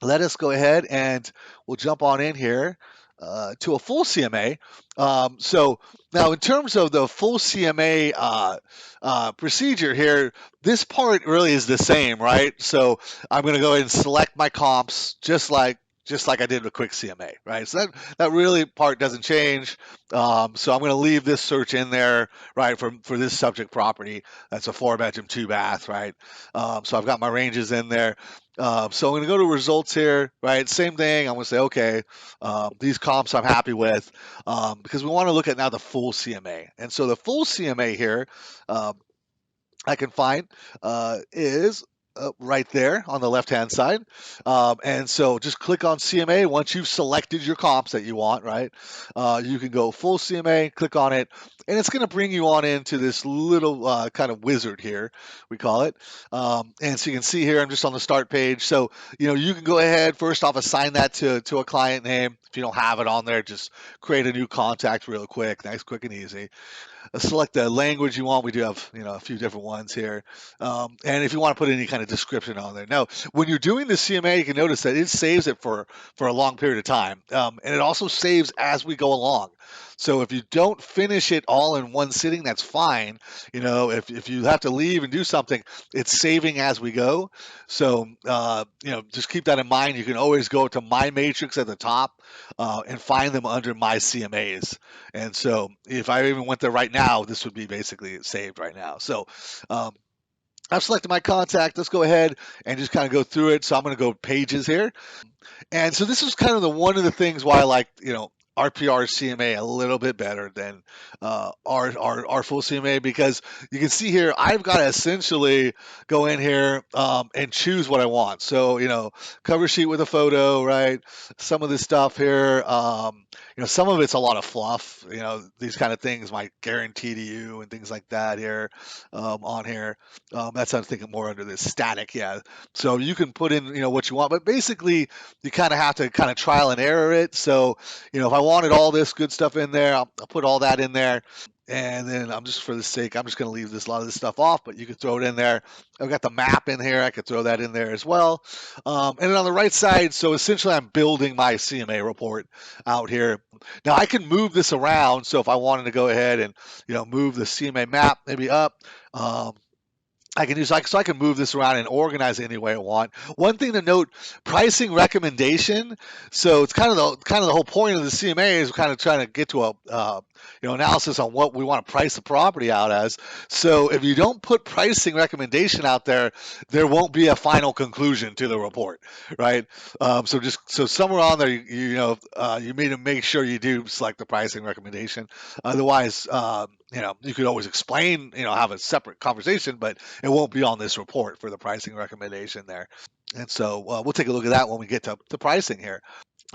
let us go ahead and we'll jump on in here to a full CMA. So now, in terms of the full CMA procedure here, this part really is the same, right? So I'm going to go ahead and select my comps just like I did with quick CMA, right? So that really part doesn't change. So I'm going to leave this search in there, right, for this subject property. That's a 4-bedroom, 2-bath, right? So I've got my ranges in there. So I'm going to go to results here, right? Same thing. I'm going to say, okay, these comps I'm happy with because we want to look at now the full CMA. And so the full CMA here um, I can find is right there on the left-hand side. And so just click on CMA once you've selected your comps that you want, right? You can go full CMA, click on it, and it's going to bring you on into this little kind of wizard here, we call it. And so you can see here, I'm just on the start page. So, you can go ahead, first off, assign that to a client name. If you don't have it on there, just create a new contact real quick, nice, quick, and easy. Select the language you want. We do have a few different ones here, and if you want to put any kind of description on there. Now, when you're doing the CMA, you can notice that it saves it for a long period of time, and it also saves as we go along. So if you don't finish it all in one sitting, that's fine. If you have to leave and do something, it's saving as we go. So just keep that in mind. You can always go to My Matrix at the top and find them under My CMAs. And so if I even went there right now, this would be basically saved right now. So um, I've selected my contact. Let's go ahead and just kind of go through it. So I'm going to go pages here. And so this is kind of one of the things why I like, RPR CMA a little bit better than our full CMA because you can see here I've got to essentially go in here and choose what I want. So cover sheet with a photo, right? Some of this stuff here, some of it's a lot of fluff. These kind of things might guarantee to you and things like that here on here. That's I'm thinking more under this static, yeah. So you can put in what you want, but basically you kind of have to kind of trial and error it. So, if I wanted all this good stuff in there, I'll put all that in there. And then I'm just for the sake, I'm just going to leave a lot of this stuff off, but you can throw it in there. I've got the map in here. I could throw that in there as well. And then on the right side, so essentially I'm building my CMA report out here. Now I can move this around. So if I wanted to go ahead and, move the CMA map maybe up, um, I can use so I can move this around and organize it any way I want. One thing to note: pricing recommendation. So it's kind of the whole point of the CMA is kind of trying to get to a analysis on what we want to price the property out as. So if you don't put pricing recommendation out there, there won't be a final conclusion to the report, right? So somewhere on there, you need to make sure you do select the pricing recommendation. Otherwise, you could always explain, have a separate conversation, but it won't be on this report for the pricing recommendation there. And so we'll take a look at that when we get to pricing here.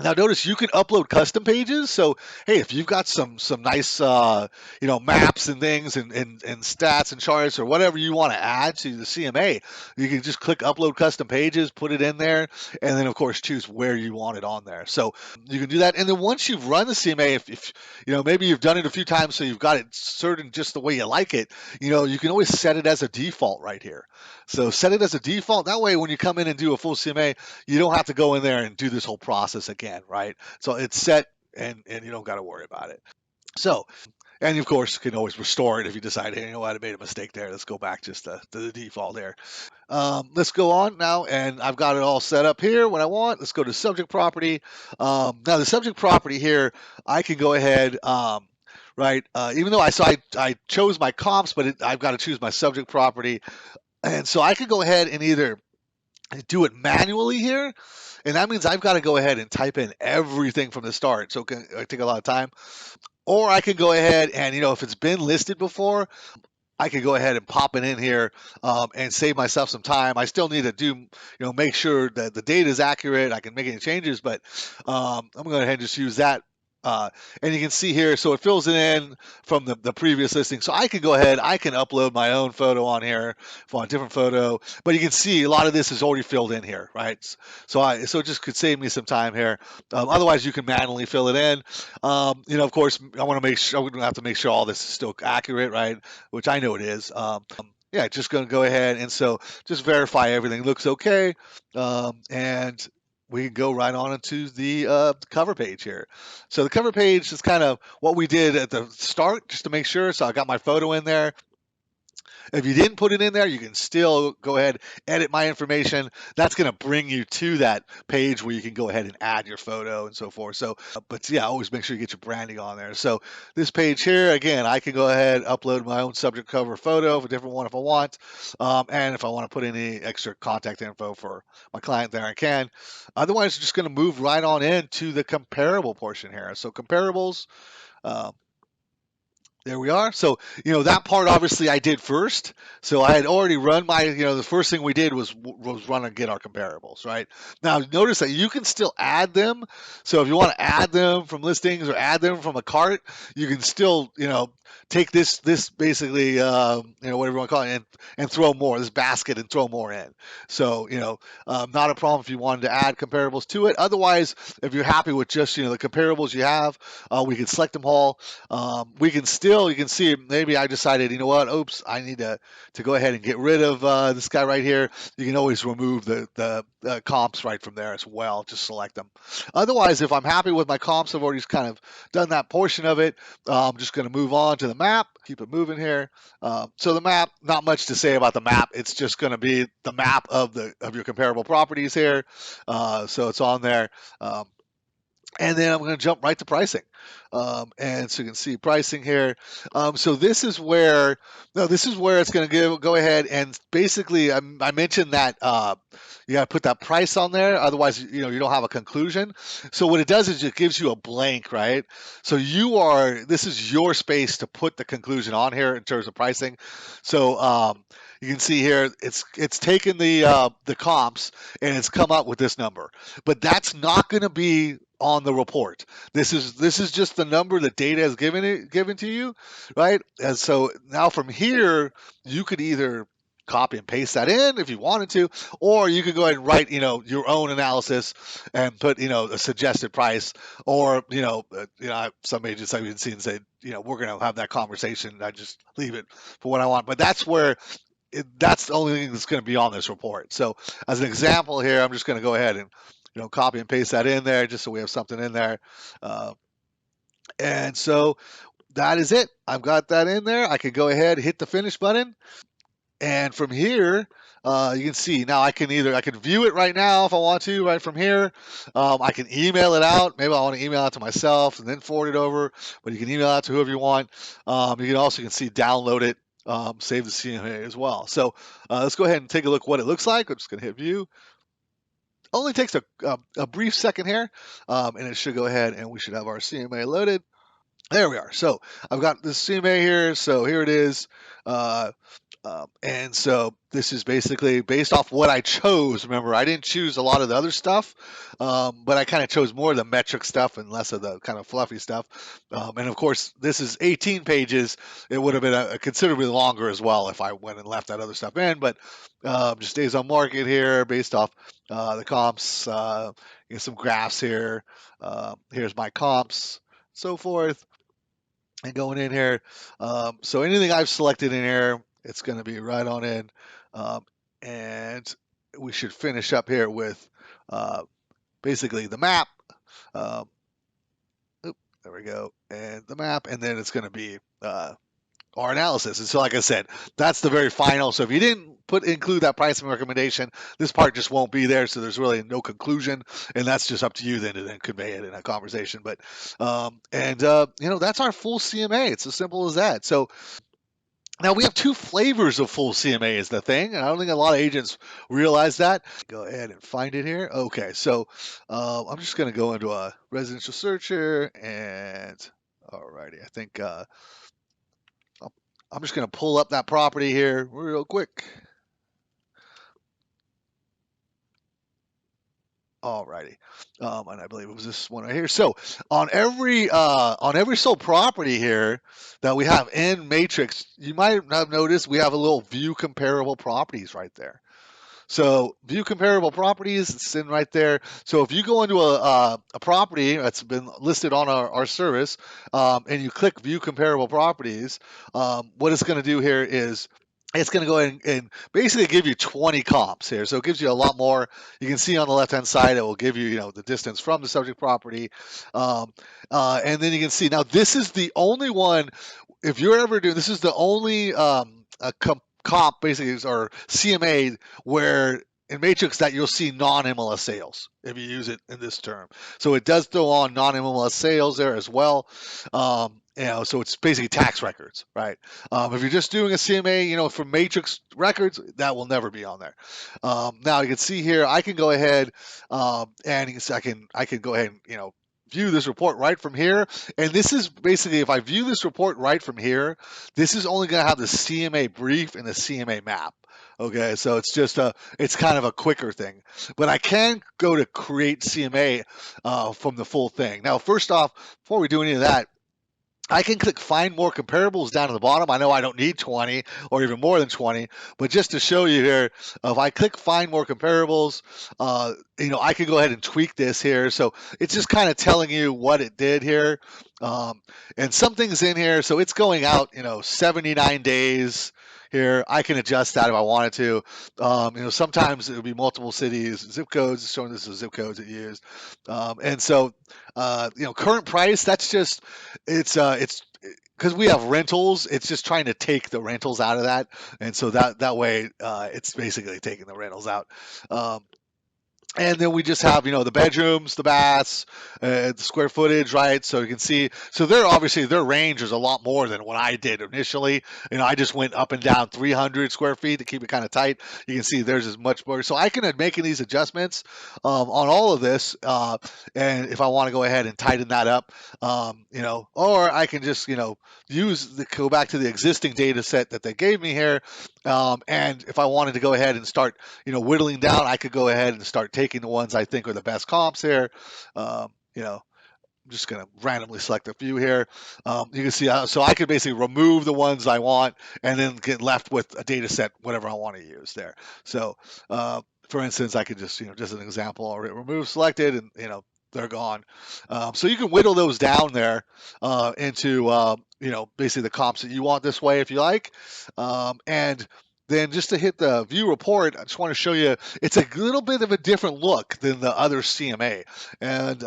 Now notice you can upload custom pages. So hey, if you've got some nice maps and things and stats and charts or whatever you want to add to the CMA, you can just click upload custom pages, put it in there, and then of course choose where you want it on there. So you can do that. And then once you've run the CMA, if maybe you've done it a few times, so you've got it certain just the way you like it, you can always set it as a default right here. So set it as a default. That way, when you come in and do a full CMA, you don't have to go in there and do this whole process again, right? So it's set and you don't got to worry about it. So, and of course, you can always restore it if you decide, hey, I made a mistake there. Let's go back just to the default there. Let's go on now, and I've got it all set up here. What I want, let's go to subject property. Now, the subject property here, I can go ahead. Right, even though I chose my comps, but I've got to choose my subject property, and so I could go ahead and either do it manually here, and that means I've got to go ahead and type in everything from the start. So it can take a lot of time. Or I can go ahead and, if it's been listed before, I can go ahead and pop it in here and save myself some time. I still need to make sure that the data is accurate. I can make any changes, but I'm going to go ahead and just use that. And you can see here, so it fills it in from the previous listing. So I can go ahead, I can upload my own photo on here for a different photo, but you can see a lot of this is already filled in here, right? So it just could save me some time here. Otherwise, you can manually fill it in. Of course, I want to make sure I'm going to have to make sure all this is still accurate, right? Which I know it is. Yeah, just going to go ahead and so just verify everything looks okay. And we can go right on into the cover page here. So the cover page is kind of what we did at the start, just to make sure. So I got my photo in there. If you didn't put it in there, you can still go ahead, edit my information. That's going to bring you to that page where you can go ahead and add your photo and so forth. So, but yeah, always make sure you get your branding on there. So this page here, again, I can go ahead, upload my own subject cover photo of a different one if I want. And if I want to put any extra contact info for my client there, I can. Otherwise, just going to move right on into the comparable portion here. So comparables, um, there we are. So, that part obviously I did first. So I had already run my, the first thing we did was run and get our comparables, right? Now, notice that you can still add them. So if you want to add them from listings or add them from a cart, you can still, take this basically, whatever you want to call it, and throw more, this basket and throw more in. So, not a problem if you wanted to add comparables to it. Otherwise, if you're happy with just, the comparables you have, we can select them all. We can still, you can see, maybe I decided, you know what, oops, I need to go ahead and get rid of this guy right here. You can always remove the comps right from there as well. Just select them. Otherwise, if I'm happy with my comps, I've already kind of done that portion of it. I'm just going to move on to the map, keep it moving here. So the map, not much to say about the map. It's just going to be the map of your comparable properties here. So it's on there. And then I'm going to jump right to pricing. And so you can see pricing here. So this is where, no, this is where it's going to go ahead and basically, I mentioned that you got to put that price on there. Otherwise, you don't have a conclusion. So what it does is it gives you a blank, right? So this is your space to put the conclusion on here in terms of pricing. So you can see here, it's taken the comps and it's come up with this number, but that's not going to be on the report. This is just the number the data has given to you, right? And so now from here, you could either copy and paste that in if you wanted to, or you could go ahead and write, your own analysis and put, a suggested price, or, some agents I've even seen say, we're going to have that conversation. I just leave it for what I want. But that's where that's the only thing that's going to be on this report. So as an example here, I'm just going to go ahead and copy and paste that in there just so we have something in there. Uh, and so that is it. I've got that in there. I can go ahead, hit the finish button. And from here, you can see now I can view it right now if I want to, right from here. I can email it out. Maybe I want to email it to myself and then forward it over, but you can email it to whoever you want. You can also see download it, save the CMA as well. So let's go ahead and take a look what it looks like. I'm just going to hit view. Only takes a brief second here, and it should go ahead and we should have our CMA loaded. There we are. So I've got the CMA here. So here it is. And so this is basically based off what I chose. Remember, I didn't choose a lot of the other stuff, but I kind of chose more of the metric stuff and less of the kind of fluffy stuff. And of course, this is 18 pages. It would have been a considerably longer as well if I went and left that other stuff in. But just days on market here based off the comps. Some graphs here. Here's my comps, so forth. And going in here. So anything I've selected in here, it's going to be right on in. And we should finish up here with basically the map. Um, there we go. And the map. And then it's going to be our analysis. And so, like I said, that's the very final. So if you didn't include that pricing recommendation, this part just won't be there. So there's really no conclusion, and that's just up to you then to then convey it in a conversation. But that's our full CMA. It's as simple as that. So now we have two flavors of full CMA is the thing, and I don't think a lot of agents realize that. Go ahead and find it here. Okay, so I'm just going to go into a residential search here, and alrighty, I think I'm just going to pull up that property here real quick. Alrighty, and I believe it was this one right here. So on every sold property here that we have in Matrix, you might have noticed we have a little view comparable properties right there. So view comparable properties, it's in right there. So if you go into a property that's been listed on our service, and you click view comparable properties, what it's going to do here is it's going to go ahead and basically give you 20 comps here. So it gives you a lot more. You can see on the left-hand side, it will give you, the distance from the subject property. Um, and then you can see, now this is the only one, if you're ever doing, this is the only comp basically, or CMA, where in Matrix that you'll see non-MLS sales if you use it in this term. So it does throw on non-MLS sales there as well. So it's basically tax records, right? If you're just doing a CMA, for Matrix records, that will never be on there. Now you can see here, I can go ahead and you can see I can go ahead and view this report right from here. And this is basically, if I view this report right from here, this is only going to have the CMA brief and the CMA map. Okay, so it's kind of a quicker thing, but I can go to create CMA from the full thing. Now, first off, before we do any of that, I can click find more comparables down at the bottom. I know I don't need 20 or even more than 20, but just to show you here, if I click find more comparables, I can go ahead and tweak this here. So it's just kind of telling you what it did here. And some things in here, so it's going out, 79 days here. I can adjust that if I wanted to. Sometimes it would be multiple cities, zip codes, showing this is zip codes it used. And so, current price, that's just, it's because we have rentals, it's just trying to take the rentals out of that. And so that way, it's basically taking the rentals out. And then we just have, the bedrooms, the baths, the square footage, right? So you can see, so their range is a lot more than what I did initially. I just went up and down 300 square feet to keep it kind of tight. You can see theirs is much more. So I can making these adjustments on all of this. And if I want to go ahead and tighten that up, or I can just, go back to the existing data set that they gave me here. And if I wanted to go ahead and start, whittling down, I could go ahead and start taking the ones I think are the best comps here. I'm just going to randomly select a few here. You can see, so I could basically remove the ones I want and then get left with a data set, whatever I want to use there. So, for instance, I could just, just an example, or remove selected, and, they're gone. So you can whittle those down there into, basically the comps that you want this way if you like. And then just to hit the view report, I just want to show you, it's a little bit of a different look than the other CMA. And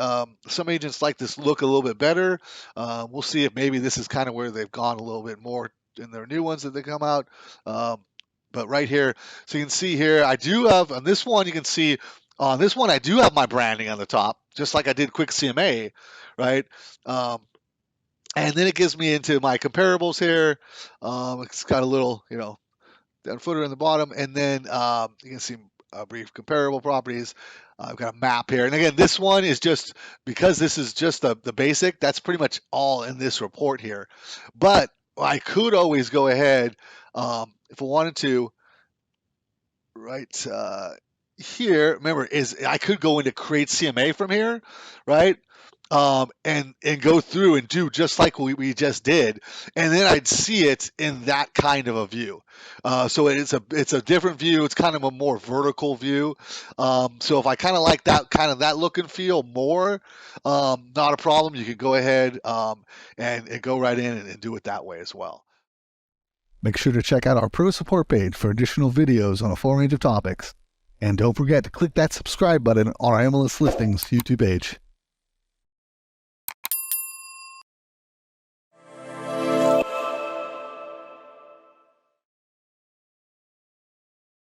some agents like this look a little bit better. We'll see if maybe this is kind of where they've gone a little bit more in their new ones that they come out. But right here, so you can see here, I do have, on this one, you can see, on this one, I do have my branding on the top, just like I did Quick CMA, right? And then it gives me into my comparables here. It's got a little, down footer in the bottom, and then you can see brief comparable properties. I've got a map here, and again, this one is just, because this is just the basic, that's pretty much all in this report here. But I could always go ahead, if I wanted to, right here, remember, is I could go into create CMA from here, right? And go through and do just like we just did, and then I'd see it in that kind of a view. So it's a different view. It's kind of a more vertical view. So if I kind of like that look and feel more, not a problem. You can go ahead and go right in and do it that way as well. Make sure to check out our Pro Support page for additional videos on a full range of topics. And don't forget to click that subscribe button on our MLS Listings YouTube page.